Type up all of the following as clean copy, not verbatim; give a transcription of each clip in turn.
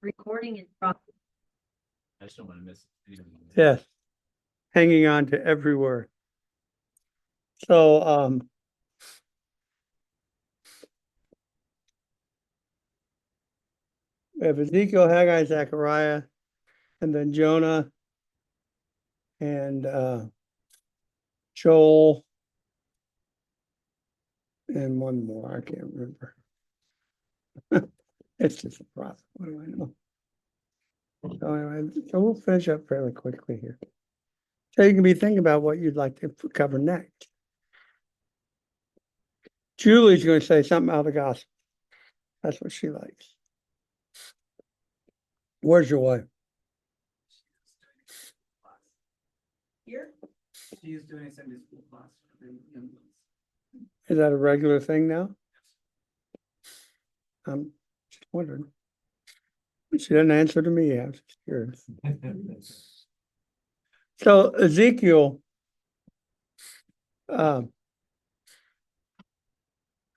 Recording in progress. I just don't want to miss it. Yes, hanging on to every word. So, we have Ezekiel, Haggai, Zechariah, and then Jonah and Joel, and one more, I can't remember. It's just a process. What do I know? So anyway, so we'll finish up fairly quickly here. So you can be thinking about what you'd like to cover next. Julie's going to say something out of the gospel. That's what she likes. Where's your wife? Here? She is doing a Sunday school class for the young ones. Is that a regular thing now? I'm just wondering. She didn't answer to me. I was just curious. So Ezekiel, I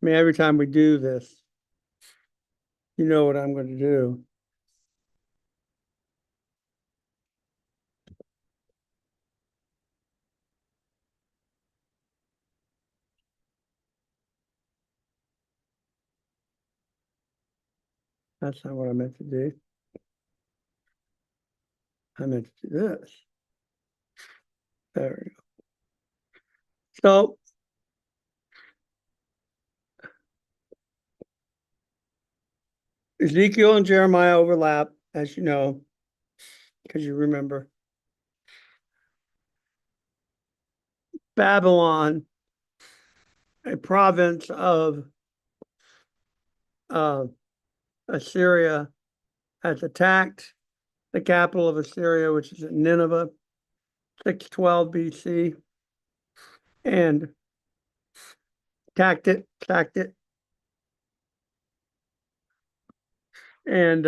mean, every time we do this, you know what I'm going to do. That's not what I meant to do. I meant to do this. There we go. So Ezekiel and Jeremiah overlap, as you know, because you remember. Babylon, a province of Assyria, has attacked the capital of Assyria, which is at Nineveh, 612 BC, and attacked it, and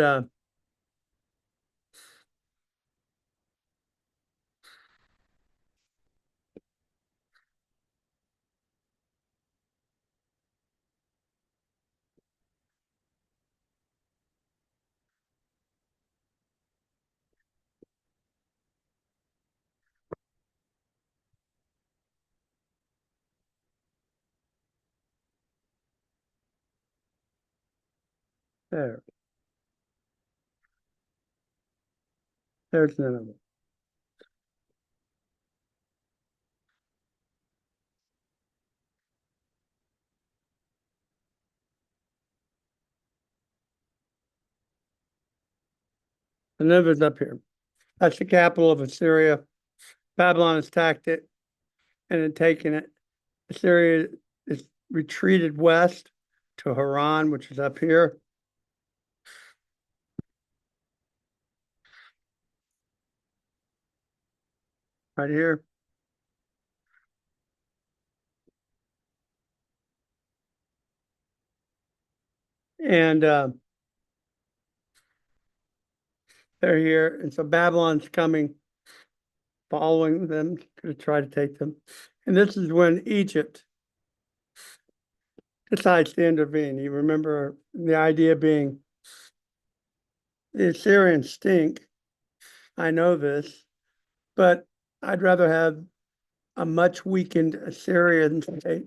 there's Nineveh. Nineveh's up here. That's the capital of Assyria. Babylon has attacked it and had taken it. Assyria is retreated west to Haran, which is up here. Right here. And they're here. And so Babylon's coming, following them to try to take them. And this is when Egypt decides to intervene. You remember the idea being the Assyrians stink. I know this, but I'd rather have a much weakened Assyrian state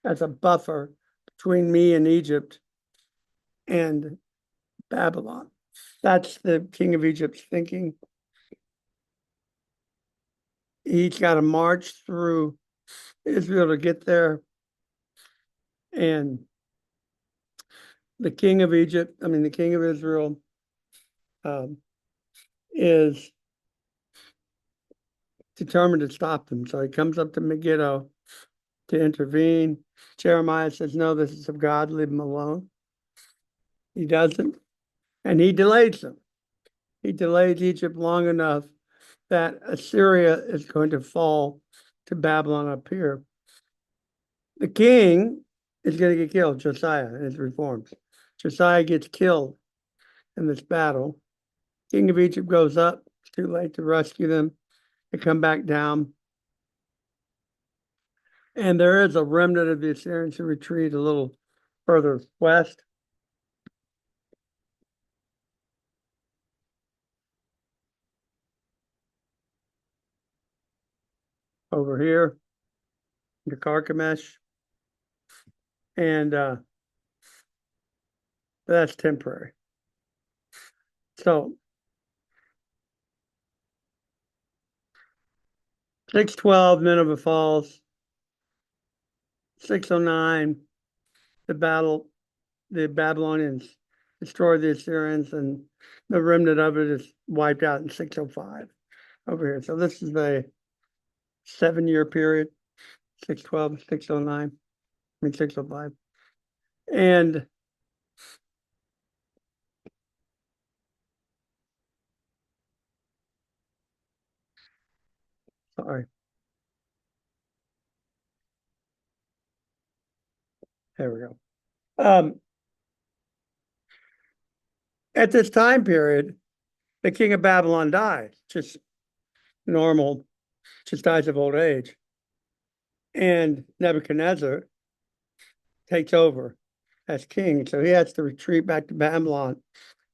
as a buffer between me and Egypt and Babylon. That's the king of Egypt's thinking. He's got to march through Israel to get there. And the king of Egypt, the king of Israel, is determined to stop them. So he comes up to Megiddo to intervene. Jeremiah says, no, this is of God, leave him alone. He doesn't. And he delays them. He delays Egypt long enough that Assyria is going to fall to Babylon up here. The king is going to get killed, Josiah, and his reforms. Josiah gets killed in this battle. King of Egypt goes up. It's too late to rescue them. They come back down. And there is a remnant of the Assyrians who retreat a little further west. over here, to Carchemish. And that's temporary. So 612, Nineveh falls. 609, the Babylonians destroy the Assyrians, and the remnant of it is wiped out in 605 over here. So this is a 7-year period, 612, 609, I mean 605. And sorry. There we go. At this time period, the king of Babylon dies, just normal, just dies of old age. And Nebuchadnezzar takes over as king. So he has to retreat back to Babylon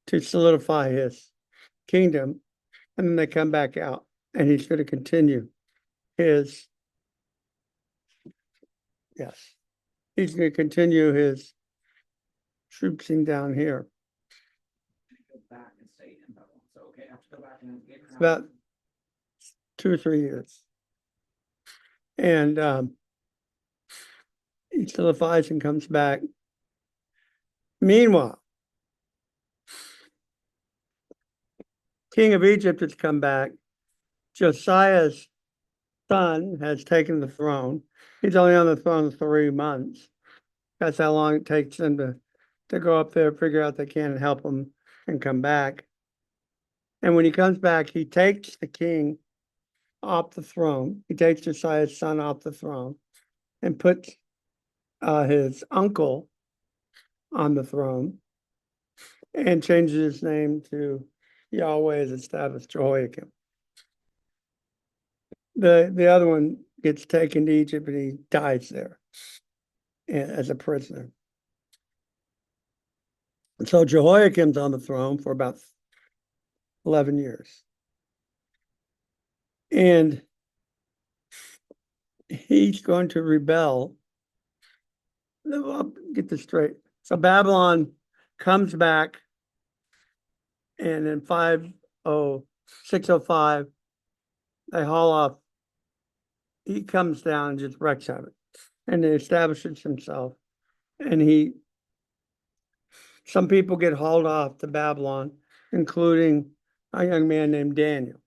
to solidify his kingdom. And then they come back out, and he's going to continue his, he's going to continue his troopsing down here. Go back and stay in Babylon. So, okay, I have to go back and get It's about 2 or 3 years. And he solidifies and comes back. Meanwhile, king of Egypt has come back. Josiah's son has taken the throne. He's only on the throne 3 months. That's how long it takes them to go up there, figure out they can, and help him and come back. And when he comes back, he takes the king off the throne. He takes Josiah's son off the throne and puts his uncle on the throne and changes his name to Yahweh has established Jehoiakim. The other one gets taken to Egypt and he dies there as a prisoner. And so Jehoiakim's on the throne for about 11 years. And he's going to rebel. I'll get this straight. So Babylon comes back, and in 605, they haul off. He comes down and just wrecks of it. And he establishes himself. And some people get hauled off to Babylon, including a young man named Daniel.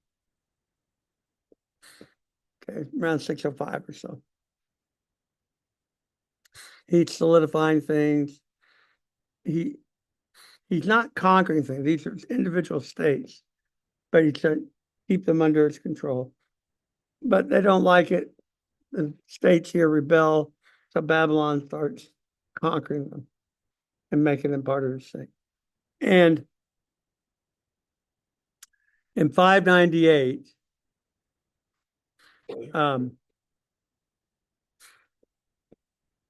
Okay, around 605 or so. He's solidifying things. He's not conquering things. These are individual states, but he's trying to keep them under his control. But they don't like it. The states here rebel, so Babylon starts conquering them and making them part of the state. And in 598,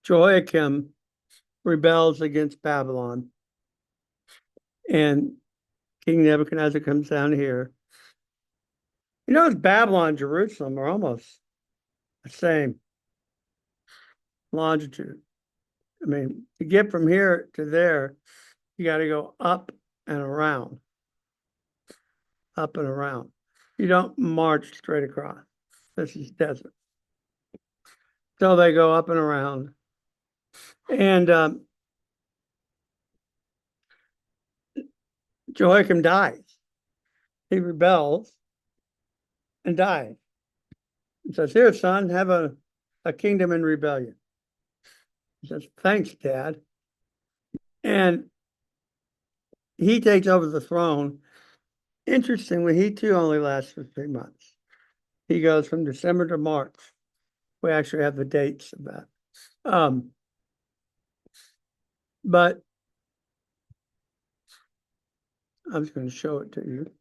Jehoiakim rebels against Babylon, and King Nebuchadnezzar comes down here. You know, Babylon and Jerusalem are almost the same longitude. I mean, to get from here to there, you got to go up and around. Up and around. You don't march straight across. This is desert. So they go up and around. And Jehoiakim dies. He rebels and dies. He says, "Here, son, have a kingdom in rebellion." He says, "Thanks, Dad." And he takes over the throne. Interestingly, he too only lasts for 3 months. He goes from December to March. We actually have the dates of that. But I'm just going to show it to you.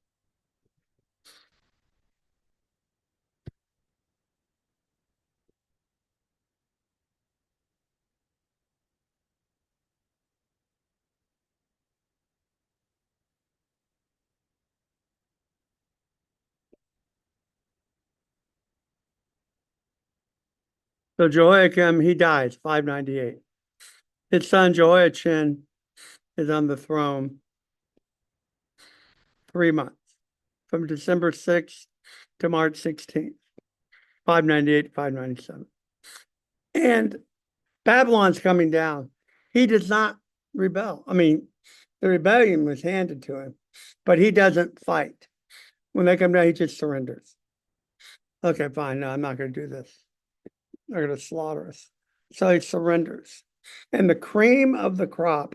So Jehoiakim, he dies, 598. His son Jehoiachin is on the throne 3 months, from December 6th to March 16th, 598 to 597. And Babylon's coming down. He does not rebel. I mean, the rebellion was handed to him, but he doesn't fight. When they come down, he just surrenders. Okay, fine. No, I'm not going to do this. They're going to slaughter us. So he surrenders. And the cream of the crop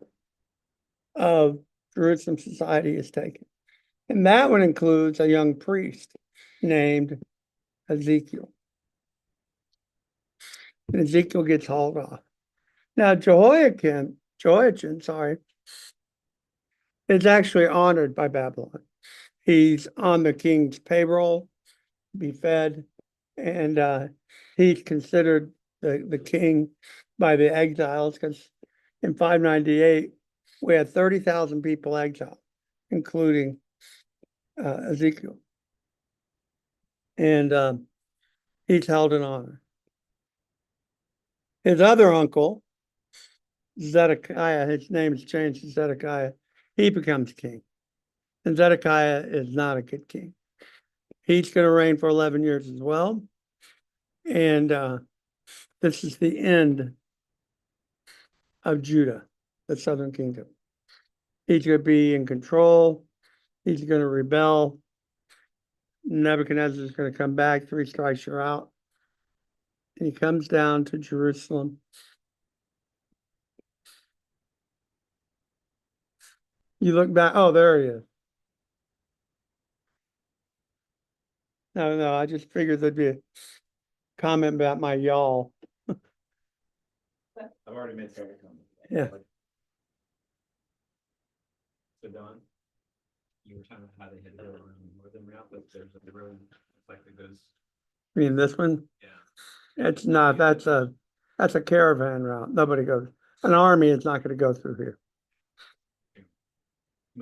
of Jerusalem society is taken. And that one includes a young priest named Ezekiel. And Ezekiel gets hauled off. Now, Jehoiachin, is actually honored by Babylon. He's on the king's payroll, be fed, and he's considered the king by the exiles, because in 598, we had 30,000 people exiled, including Ezekiel. And he's held in honor. His other uncle, Zedekiah, his name is changed to Zedekiah, he becomes king. And Zedekiah is not a good king. He's going to reign for 11 years as well. And this is the end of Judah, the southern kingdom. He's going to be in control. He's going to rebel. Nebuchadnezzar is going to come back. 3 strikes, you're out. And he comes down to Jerusalem. You look back. Oh, there he is. No, I just figured there'd be a comment about my y'all. I've already made several comments. Yeah. So Don, you were talking about how they had to go around the northern route, but there's a road like that goes, I mean, this one, yeah. it's not, that's a caravan route. Nobody goes, an army is not going to go through here.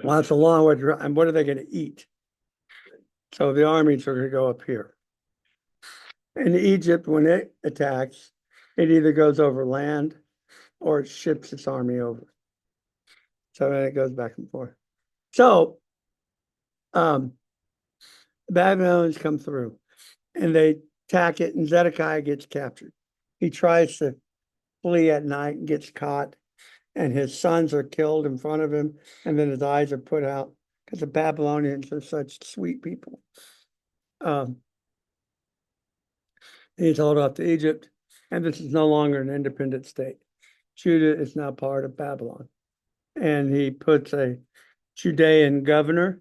Well, that's a long way to drive. And what are they going to eat? So the armies are going to go up here. In Egypt, when it attacks, it either goes over land or it ships its army over. So then it goes back and forth. So Babylonians come through and they attack it, and Zedekiah gets captured. He tries to flee at night and gets caught, and his sons are killed in front of him, and then his eyes are put out because the Babylonians are such sweet people. He's hauled off to Egypt, and this is no longer an independent state. Judah is now part of Babylon. And he puts a Judean governor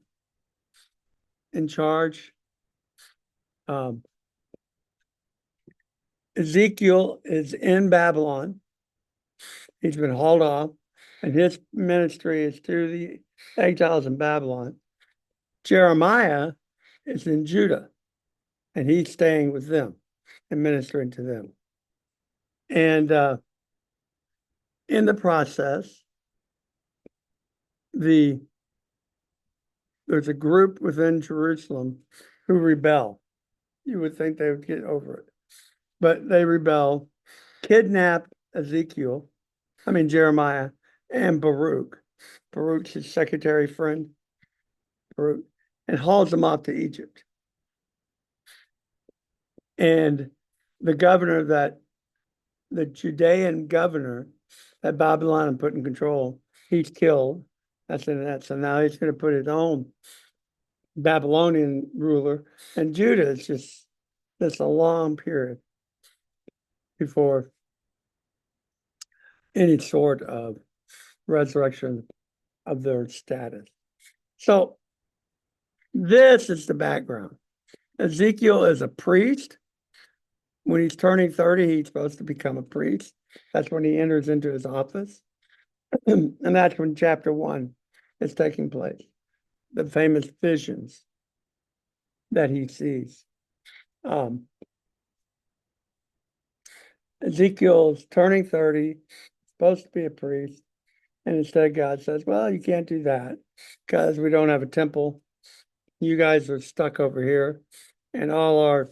in charge. Ezekiel is in Babylon. He's been hauled off, and his ministry is to the exiles in Babylon. Jeremiah is in Judah, and he's staying with them and ministering to them. And in the process, there's a group within Jerusalem who rebel. You would think they would get over it, but they rebel, kidnap Jeremiah and Baruch. Baruch's his secretary friend, Baruch, and hauls them off to Egypt. And the Judean governor that Babylon put in control, he's killed. That's in that. So now he's going to put his own Babylonian ruler, and Judah is just a long period before any sort of resurrection of their status. So this is the background. Ezekiel is a priest. When he's turning 30, he's supposed to become a priest. That's when he enters into his office. And that's when chapter 1 is taking place. The famous visions that he sees. Ezekiel's turning 30, supposed to be a priest. And instead God says, well, you can't do that because we don't have a temple. You guys are stuck over here, and all our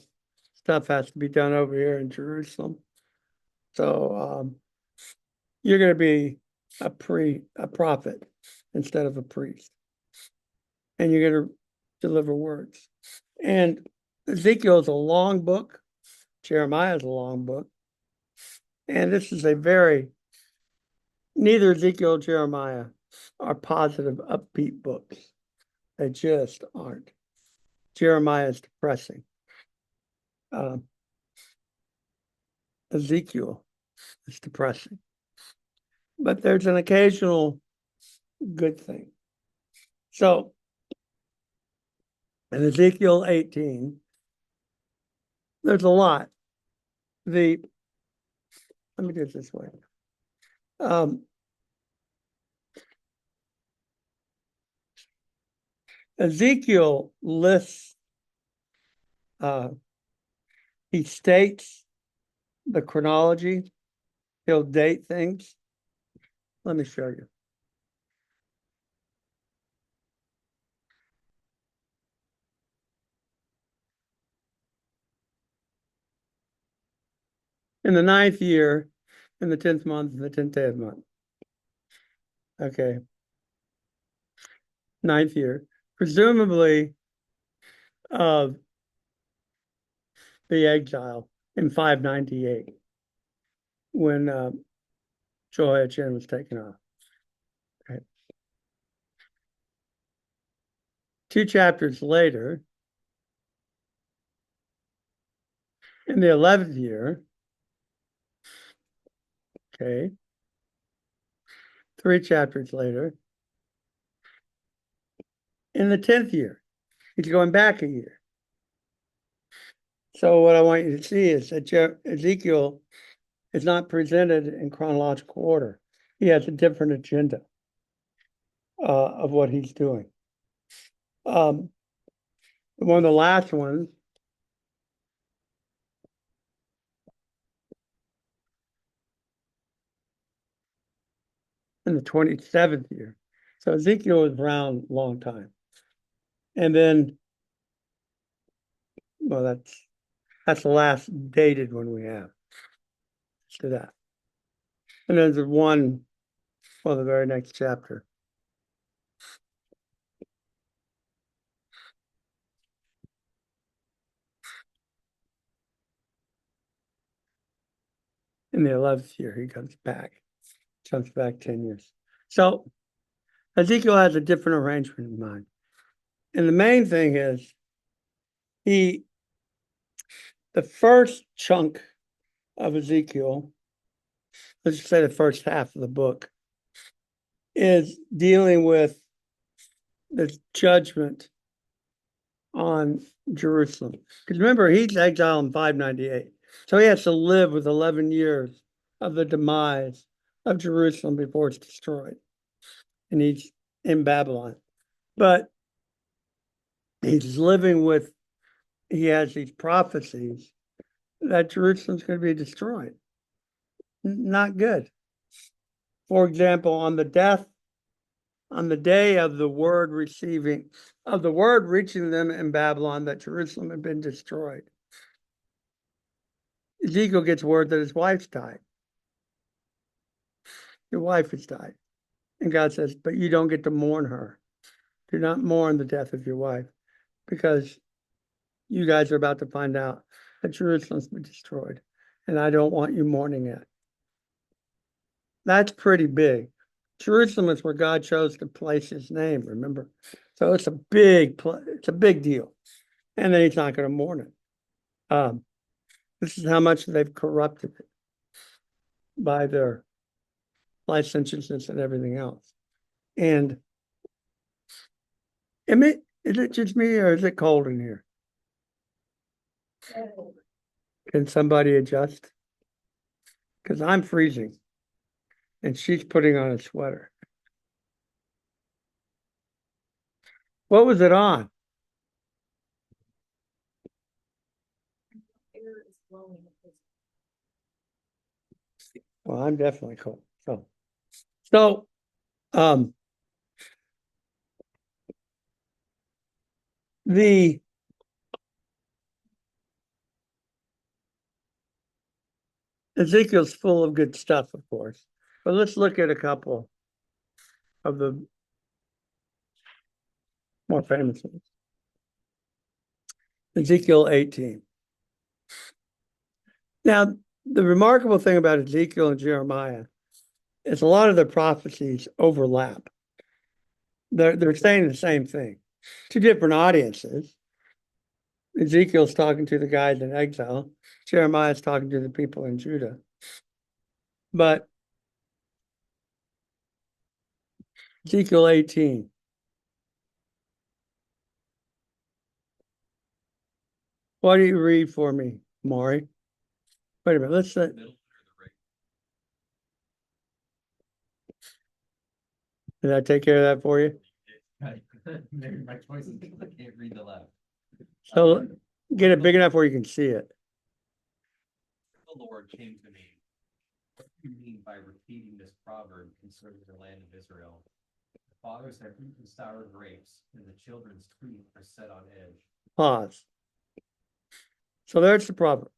stuff has to be done over here in Jerusalem. So, you're gonna be a prophet instead of a priest. And you're gonna deliver words. And Ezekiel is a long book. Jeremiah is a long book. And this is neither Ezekiel or Jeremiah are positive, upbeat books. They just aren't. Jeremiah is depressing. Ezekiel is depressing. But there's an occasional good thing. So in Ezekiel 18, there's a lot. Let me do it this way. Ezekiel lists, he states the chronology. He'll date things. Let me show you. In the 9th year, in the 10th month, in the 10th day of the month. Okay. 9th year. Presumably of the exile in 598 when Jehoiachin was taken off. Okay. 2 chapters later, in the 11th year, okay, 3 chapters later, in the 10th year, he's going back a year. So what I want you to see is that Ezekiel is not presented in chronological order. He has a different agenda of what he's doing. One of the last ones, in the 27th year. So Ezekiel was around a long time. And then, well, that's the last dated one we have. Let's do that. And there's the very next chapter. In the 11th year, he comes back, jumps back 10 years. So Ezekiel has a different arrangement in mind. And the main thing is the first chunk of Ezekiel, let's just say the first half of the book, is dealing with the judgment on Jerusalem. Because remember, he's exiled in 598. So he has to live with 11 years of the demise of Jerusalem before it's destroyed. And he's in Babylon. But he's living with, he has these prophecies that Jerusalem's going to be destroyed. Not good. For example, on the day of the word reaching them in Babylon that Jerusalem had been destroyed, Ezekiel gets word that his wife's died. Your wife has died. And God says, but you don't get to mourn her. Do not mourn the death of your wife, because you guys are about to find out that Jerusalem's been destroyed, and I don't want you mourning it. That's pretty big. Jerusalem is where God chose to place his name, remember? So it's a big deal. And then he's not going to mourn it. This is how much they've corrupted it by their licentiousness and everything else. And is it just me, or is it cold in here? Can somebody adjust? Because I'm freezing and she's putting on a sweater. What was it on? Air is blowing. Well, I'm definitely cold. So, the Ezekiel's full of good stuff, of course, but let's look at a couple of the more famous ones. Ezekiel 18. Now, the remarkable thing about Ezekiel and Jeremiah is a lot of their prophecies overlap. They're saying the same thing to different audiences. Ezekiel's talking to the guys in exile. Jeremiah's talking to the people in Judah. But Ezekiel 18. Why do you read for me, Maury? Wait a minute. Let's Middle or the right? did I take care of that for you? Maybe my choice is because I can't read the left. So get it big enough where you can see it. The Lord came to me. What do you mean by repeating this proverb concerning the land of Israel? The fathers have eaten sour grapes, and the children's teeth are set on edge. Pause. So there's the proverb.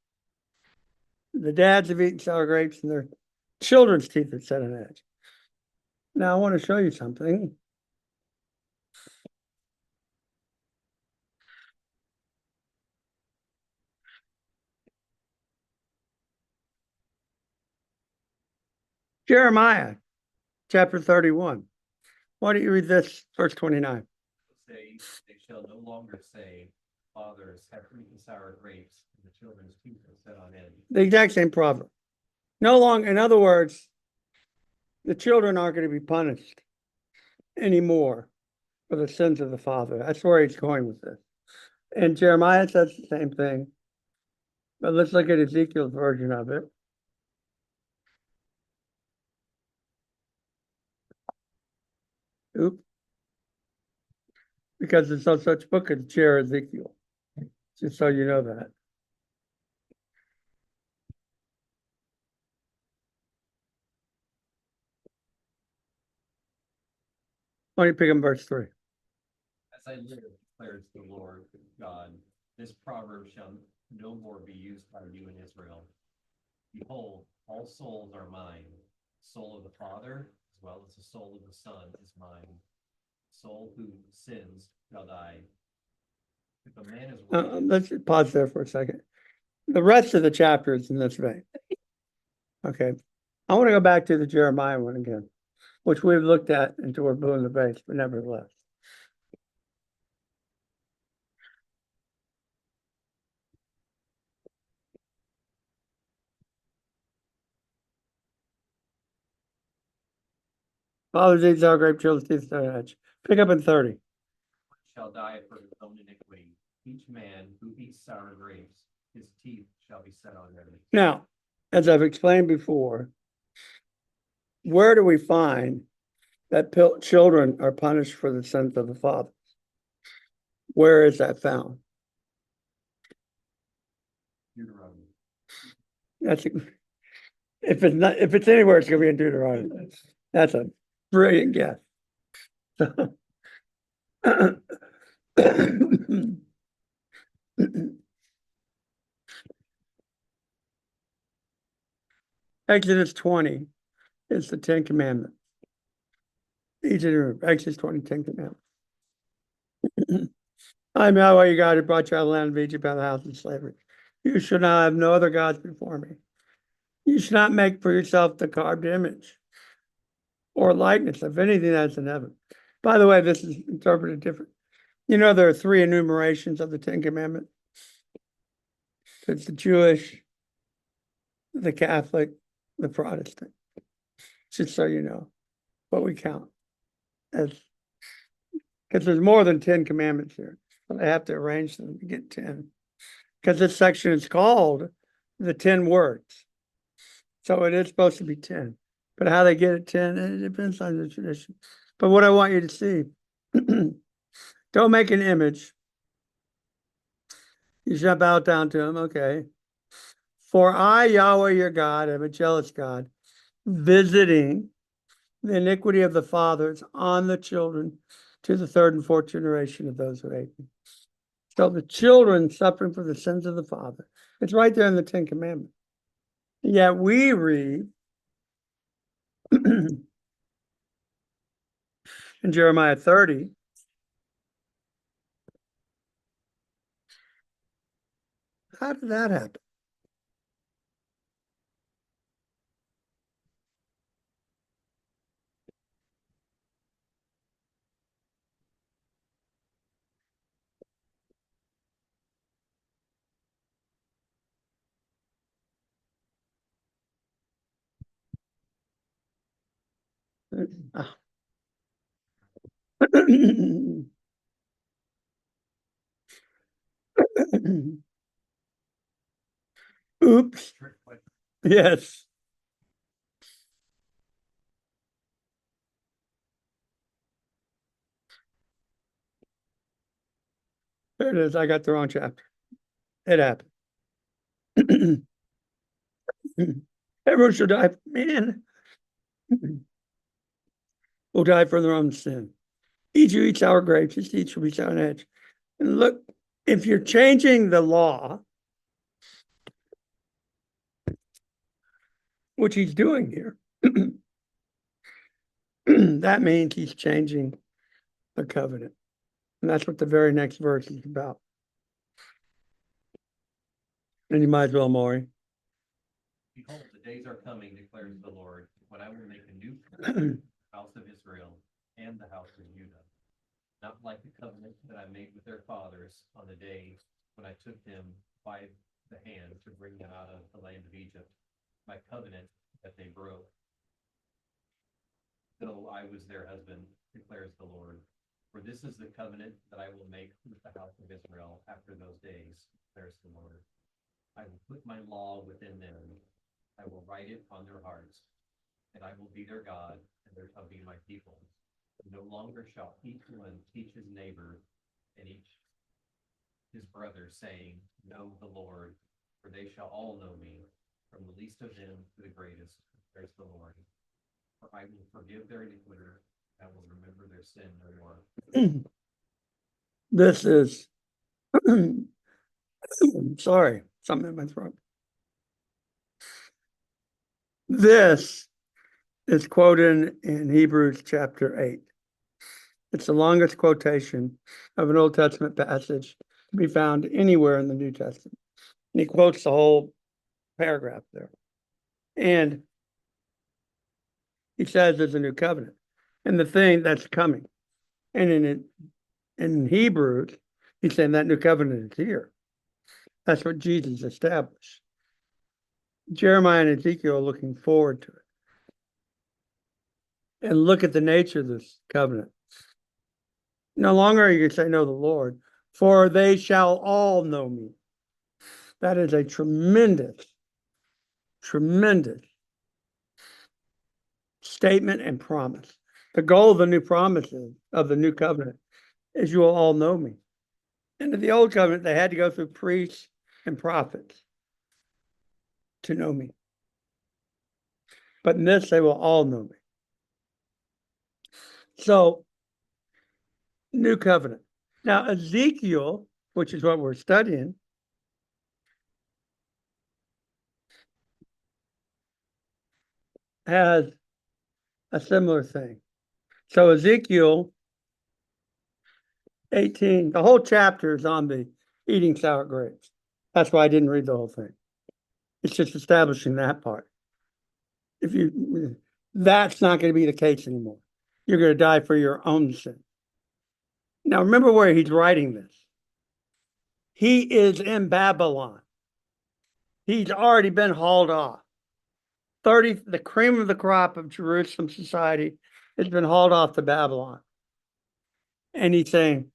The dads have eaten sour grapes and their children's teeth are set on edge. Now I want to show you something. Jeremiah chapter 31. Why don't you read this, verse 29? Say, they shall no longer say, fathers have eaten sour grapes, and the children's teeth are set on edge. The exact same proverb. No longer, in other words, the children aren't going to be punished anymore for the sins of the father. That's where he's going with this. And Jeremiah says the same thing. But let's look at Ezekiel's version of it. Oop. Because there's no such book as Chair Ezekiel. Just so you know that. Why don't you pick up verse 3? As I live, declares the Lord God, this proverb shall no more be used by you in Israel. Behold, all souls are mine. Soul of the Father, as well as the soul of the Son, is mine. Soul who sins shall die. If a man is Let's pause there for a second. The rest of the chapter is in this vein. Okay. I want to go back to the Jeremiah one again, which we've looked at until we're blue in the face, but nevertheless. Fathers eat sour grape, children's teeth on edge. Pick up in 30. shall die for his own iniquity. Each man who eats sour grapes, his teeth shall be set on edge. Now, as I've explained before, where do we find that children are punished for the sins of the father? Where is that found? Deuteronomy. That's if it's anywhere, it's gonna be in Deuteronomy. That's a brilliant guess. Exodus 20 is the 10 Commandments. Exodus 20, 10 Commandments. I am Yahweh your God who brought you out of the land of Egypt out of the house of slavery. You shall not have no other gods before me. You should not make for yourself the carved image or likeness of anything that's in heaven. By the way, this is interpreted different. You know, there are 3 enumerations of the 10 Commandments. It's the Jewish, the Catholic, the Protestant. Just so you know what we count as, because there's more than 10 commandments here. So they have to arrange them to get 10. Because this section is called the 10 words. So it is supposed to be 10. But how they get it 10, it depends on the tradition. But what I want you to see, don't make an image. You should bow down to him, okay. For I, Yahweh your God, am a jealous God, visiting the iniquity of the fathers on the children to the 3rd and 4th generation of those who hate me. So the children suffering for the sins of the father. It's right there in the 10 Commandments. Yet we read in Jeremiah 30, how did that happen? Ah. Oops. Trick question. Yes. There it is. I got the wrong chapter. It happened. Everyone should die. Man. Will die for their own sin. Each who eats sour grapes, his teeth shall be sour on edge. And look, if you're changing the law, which he's doing here, that means he's changing the covenant. And that's what the very next verse is about. And you might as well, Maury. Behold, the days are coming, declares the Lord, when I will make a new covenant with the house of Israel and the house of Judah. Not like the covenant that I made with their fathers on the day when I took them by the hand to bring them out of the land of Egypt, my covenant that they broke. Though I was their husband, declares the Lord. For this is the covenant that I will make with the house of Israel after those days, declares the Lord. I will put my law within them. I will write it on their hearts, and I will be their God, and they shall be my people. No longer shall each one teach his neighbor and each his brother, saying, Know the Lord, for they shall all know me, from the least of them to the greatest, declares the Lord. For I will forgive their iniquity, I will remember their sin no more. This is, sorry, something in my throat. This is quoted in Hebrews chapter 8. It's the longest quotation of an Old Testament passage to be found anywhere in the New Testament. And he quotes the whole paragraph there. And he says there's a new covenant and the thing that's coming. And in Hebrews, he's saying that new covenant is here. That's what Jesus established. Jeremiah and Ezekiel are looking forward to it. And look at the nature of this covenant. No longer are you going to say, know the Lord, for they shall all know me. That is a tremendous, tremendous statement and promise. The goal of the new promises of the new covenant is you will all know me. And in the old covenant, they had to go through priests and prophets to know me. But in this, they will all know me. So, new covenant. Now, Ezekiel, which is what we're studying, has a similar thing. So, Ezekiel 18, the whole chapter is on the eating sour grapes. That's why I didn't read the whole thing. It's just establishing that part. That's not going to be the case anymore. You're going to die for your own sin. Now, remember where he's writing this. He is in Babylon. He's already been hauled off. The cream of the crop of Jerusalem society has been hauled off to Babylon. And he's saying,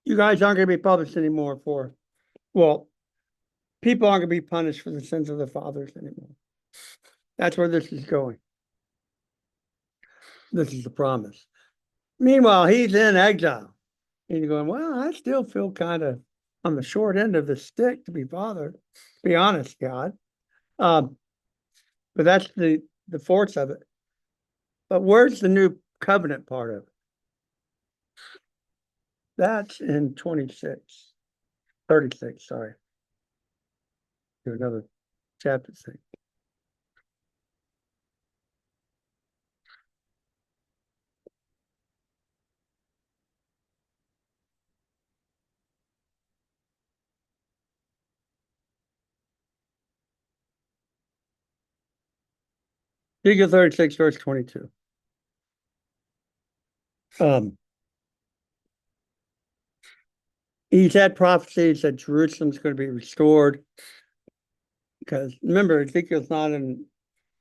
you guys aren't going to be published anymore people aren't going to be punished for the sins of their fathers anymore. That's where this is going. This is the promise. Meanwhile, he's in exile. And you're going, well, I still feel kind of on the short end of the stick to be bothered. To be honest, God. But that's the force of it. But where's the new covenant part of it? That's in 36. 36, sorry. Do another chapter 6. Ezekiel 36, verse 22. He's had prophecies that Jerusalem's going to be restored. Because remember, Ezekiel's not in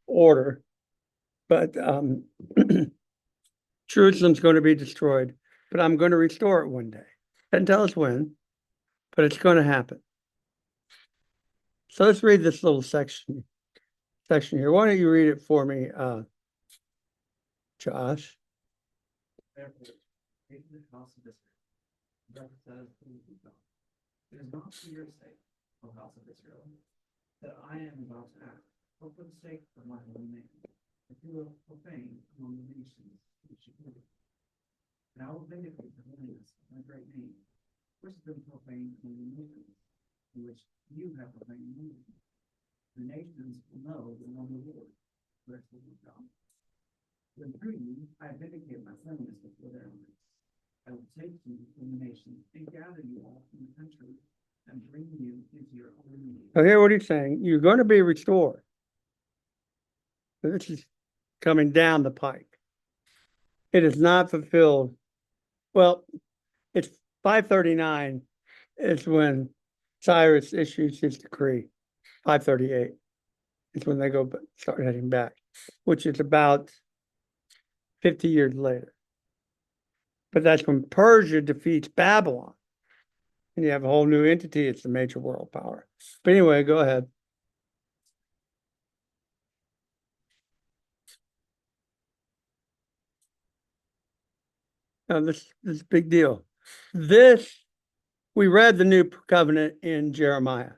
order, but Jerusalem's going to be destroyed, but I'm going to restore it one day. Doesn't tell us when, but it's going to happen. So let's read this little section here. Why don't you read it for me, Josh? Therefore, take the house of Israel. Thus says the Lord God. It is not for your sake, O house of Israel, that I am about to act, but for the sake of my holy name, that you will profane among the nations which you live. And I will vindicate the holiness of my great name, which has been profaned among the nations, in which you have profaned me. The nations will know that I am the Lord, declares the Lord God. When through you I vindicate my cleanness before their eyes. I will take you from the nations and gather you all from the country and bring you into your own land. So here what he's saying, you're going to be restored. So this is coming down the pike. It is not fulfilled. Well, it's 539 is when Cyrus issues his decree. 538 is when they start heading back, which is about 50 years later. But that's when Persia defeats Babylon. And you have a whole new entity. It's the major world power. But anyway, go ahead. Now, this is a big deal. We read the new covenant in Jeremiah.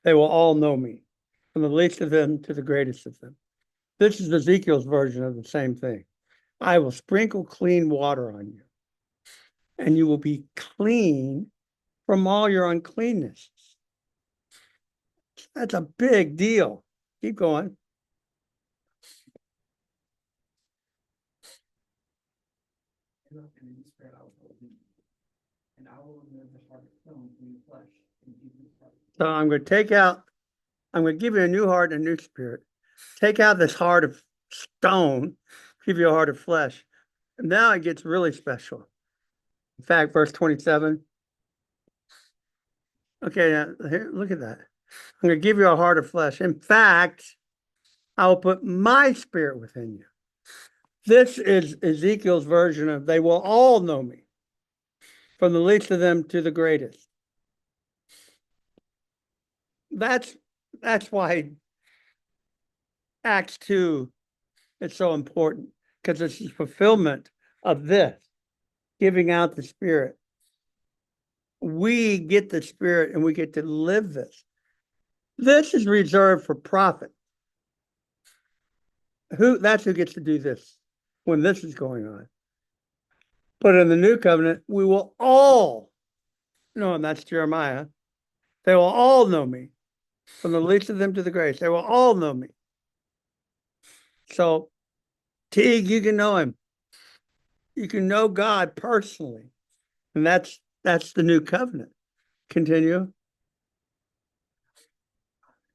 They will all know me, from the least of them to the greatest of them. This is Ezekiel's version of the same thing. I will sprinkle clean water on you, and you will be clean from all your uncleanness. That's a big deal. Keep going. And in the spirit I will hold you, and I will remove the heart of stone from your flesh and give you a heart. So I'm going to give you a new heart and a new spirit. Take out this heart of stone, give you a heart of flesh. And now it gets really special. In fact, verse 27. Okay, now here, look at that. I'm going to give you a heart of flesh. In fact, I will put my spirit within you. This is Ezekiel's version of they will all know me, from the least of them to the greatest. That's why Acts 2 is so important, because it's the fulfillment of this, giving out the Spirit. We get the Spirit and we get to live this. This is reserved for prophets. That's who gets to do this when this is going on. But in the new covenant, we will all know, and that's Jeremiah. They will all know me, from the least of them to the greatest. They will all know me. So, Teague, you can know him. You can know God personally. And that's the new covenant. Continue.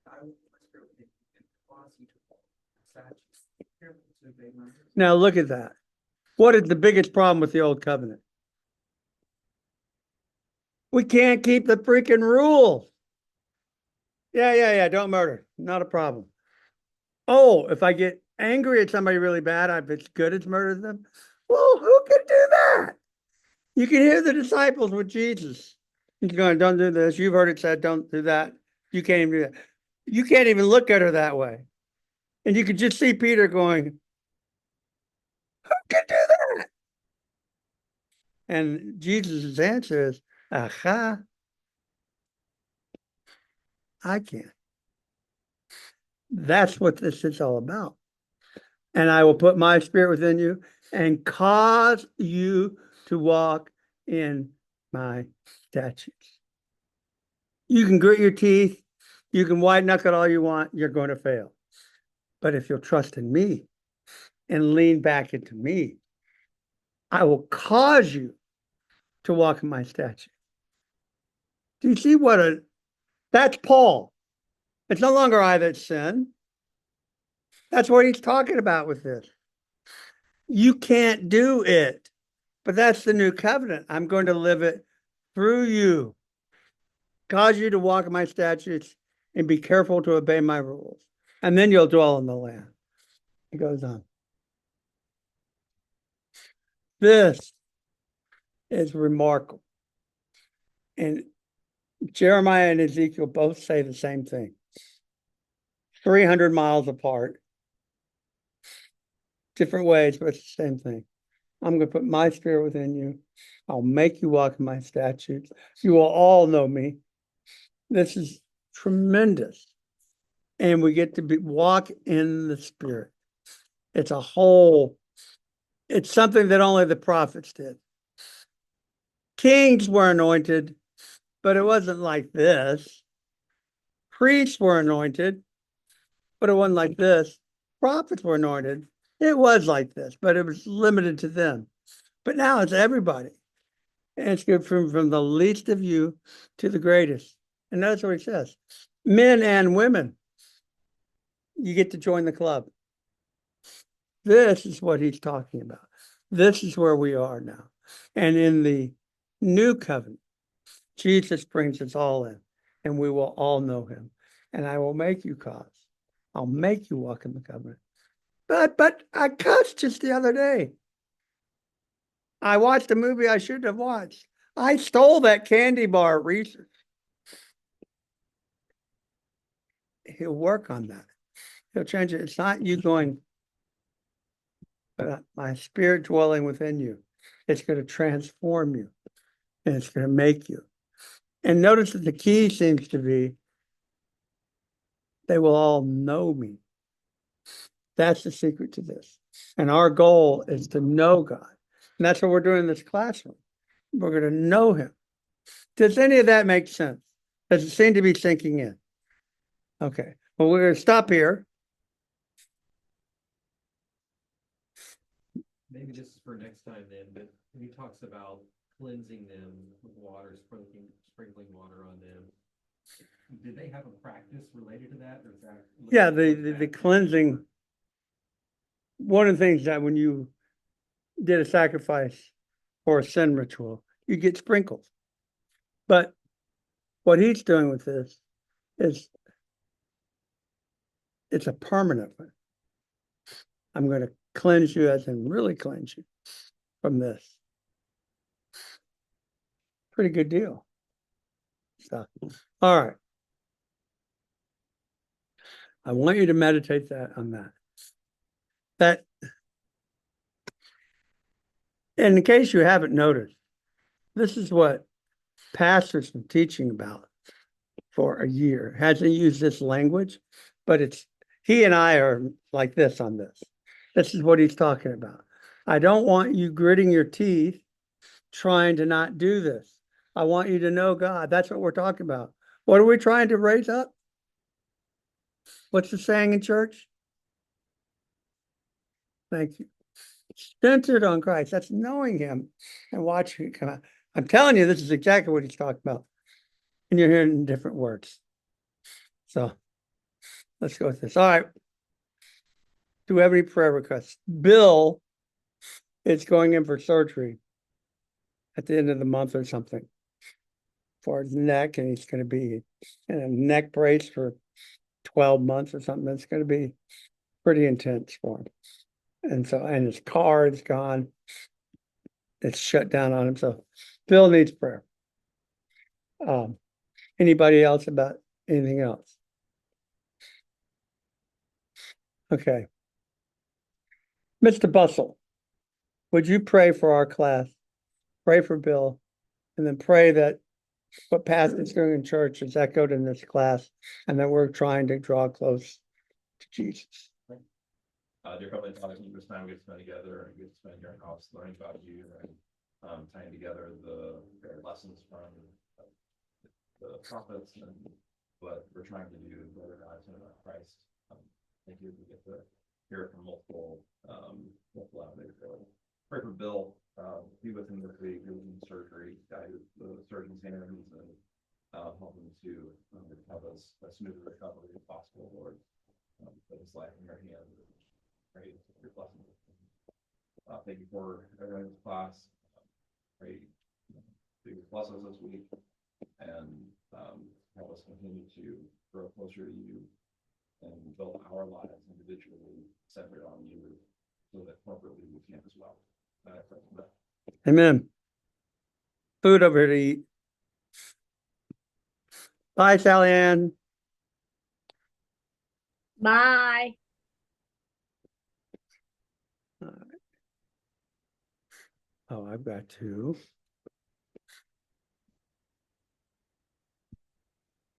I will put my spirit within you and cause you to walk in statutes, careful to obey my words. Now look at that. What is the biggest problem with the old covenant? We can't keep the freaking rules. Yeah. Don't murder. Not a problem. Oh, if I get angry at somebody really bad, if it's good, it's murder them. Well, who can do that? You can hear the disciples with Jesus. He's going, don't do this. You've heard it said, don't do that. You can't even do that. You can't even look at her that way. And you could just see Peter going, who can do that? And Jesus' answer is, aha, I can. That's what this is all about. And I will put my spirit within you and cause you to walk in my statutes. You can grit your teeth. You can white knuckle all you want, you're going to fail. But if you'll trust in me and lean back into me, I will cause you to walk in my statute. Do you see that's Paul. It's no longer I that sin. That's what he's talking about with this. You can't do it, but that's the new covenant. I'm going to live it through you, cause you to walk in my statutes and be careful to obey my rules. And then you'll dwell in the land. It goes on. This is remarkable. And Jeremiah and Ezekiel both say the same thing. 300 miles apart. Different ways, but it's the same thing. I'm going to put my spirit within you. I'll make you walk in my statutes. You will all know me. This is tremendous. And we get to walk in the spirit. It's something that only the prophets did. Kings were anointed, but it wasn't like this. Priests were anointed, but it wasn't like this. Prophets were anointed. It was like this, but it was limited to them. But now it's everybody. And it's good from the least of you to the greatest. And that's what he says. Men and women, you get to join the club. This is what he's talking about. This is where we are now. And in the new covenant, Jesus brings us all in, and we will all know him. And I will make you cause. I'll make you walk in the covenant. But I cussed just the other day. I watched a movie I shouldn't have watched. I stole that candy bar at Reese's. He'll work on that. He'll change it. It's not you going, but my spirit dwelling within you. It's going to transform you, and it's going to make you. And notice that the key seems to be they will all know me. That's the secret to this. And our goal is to know God. And that's what we're doing in this classroom. We're going to know him. Does any of that make sense? Does it seem to be sinking in? Okay. Well, we're going to stop here. Maybe this is for next time then, but he talks about cleansing them with water, sprinkling water on them. Did they have a practice related to that? Or is that? Yeah, the cleansing. One of the things that when you did a sacrifice or a sin ritual, you get sprinkled. But what he's doing with this is it's a permanent one. I'm going to cleanse you as in really cleanse you from this. Pretty good deal. So, all right. I want you to meditate on that. And in case you haven't noticed, this is what pastors been teaching about for a year. Hasn't used this language, but he and I are like this on this. This is what he's talking about. I don't want you gritting your teeth trying to not do this. I want you to know God. That's what we're talking about. What are we trying to raise up? What's the saying in church? Thank you. Centered on Christ. That's knowing him and watching it come out. I'm telling you, this is exactly what he's talking about. And you're hearing different words. So let's go with this. All right. Do we have any prayer requests? Bill is going in for surgery at the end of the month or something for his neck, and he's going to be in a neck brace for 12 months or something. That's going to be pretty intense for him. And his car is gone. It's shut down on him. So Bill needs prayer. Anybody else about anything else? Okay. Mr. Bustle, would you pray for our class? Pray for Bill, and then pray that what pastor's doing in church is echoed in this class, and that we're trying to draw close to Jesus. Dear Heavenly Father, thank you for this time we get to spend together and get to spend here in house learning about you and tying together the lessons from the prophets and what we're trying to do is better lives in Christ. Thank you. We get to hear it from multiple avenues. Pray for Bill, be with him this week, he was in surgery, guide the surgeon's hands and help him to have a smooth recovery as possible, Lord. Put his life in your hands. Pray your blessing. Thank you for everyone's class. Pray you bless us this week and help us continue to grow closer to you and build our lives individually centered on you so that corporately we can as well. Amen. Food over here to eat. Bye, Sally Ann. Bye. Oh, I've got to.